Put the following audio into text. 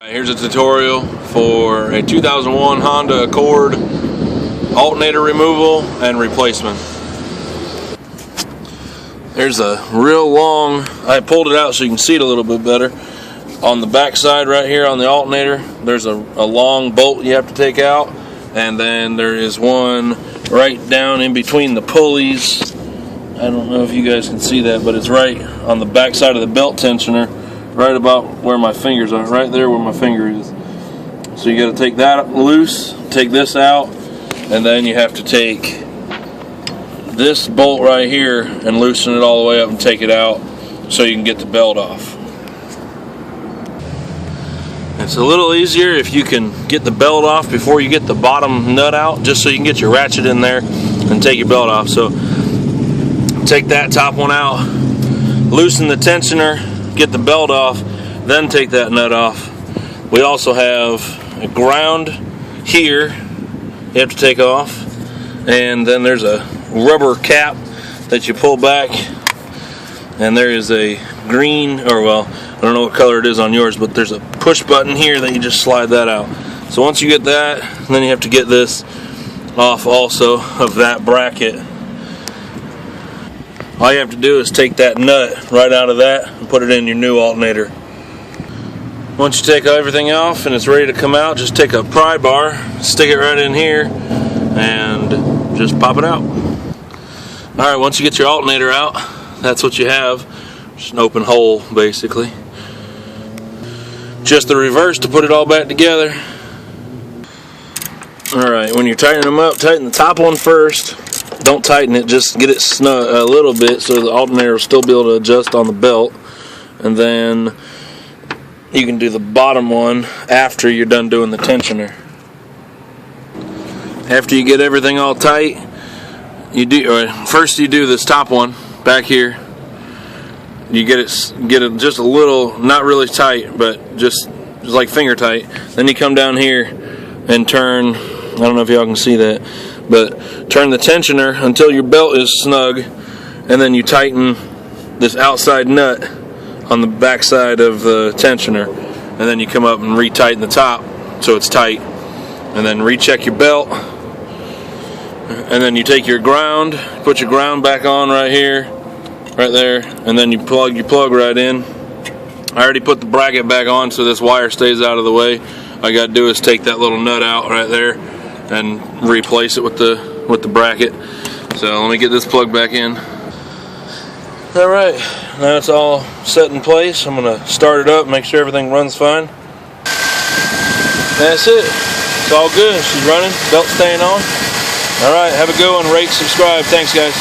Here's a tutorial for a 2001 Honda Accord alternator removal and replacement. There's a real long, I pulled it out so you can see it a little bit better. On the back side right here on the alternator, there's a long bolt you have to take out, and then there is one right down in between the pulleys. I don't know if you guys can see that, but it's right on the back side of the belt tensioner, right about where my fingers are, right there where my finger is. So you got to take that loose, take this out, and then you have to take this bolt right here and loosen it all the way up and take it out so you can get the belt off. It's a little easier if you can get the belt off before you get the bottom nut out, just so you can get your ratchet in there and take your belt off. So take that top one out, loosen the tensioner, get the belt off, then take that nut off. We also have a ground here you have to take off, and then there's a rubber cap that you pull back, and there is a green, or well, I don't know what color it is on yours, but there's a push button here that you just slide that out. So once you get that, then you have to get this off also of that bracket. All you have to do is take that nut right out of that and put it in your new alternator. Once you take everything off and it's ready to come out, just take a pry bar, stick it right in here, and just pop it out. Alright, once you get your alternator out, that's what you have. Just an open hole, basically. Just the reverse to put it all back together. Alright, when you're tightening them up, tighten the top one first. Don't tighten it, just get it snug a little bit so the alternator will still be able to adjust on the belt. And then you can do the bottom one after you're done doing the tensioner. After you get everything all tight, first you do this top one back here. You get it just a little, not really tight, but just like finger tight. Then you come down here and turn, I don't know if y'all can see that, but turn the tensioner until your belt is snug, and then you tighten this outside nut on the back side of the tensioner, and then you come up and retighten the top so it's tight, and then recheck your belt, and then you take your ground, put your ground back on right here, right there, and then you plug your plug right in. I already put the bracket back on so this wire stays out of the way. All you got to do is take that little nut out right there and replace it with the bracket. So let me get this plug back in. Alright, now it's all set in place. I'm going to start it up, make sure everything runs fine. That's it. It's all good. She's running, belt staying on. Alright, have a good one. Rate, subscribe. Thanks, guys.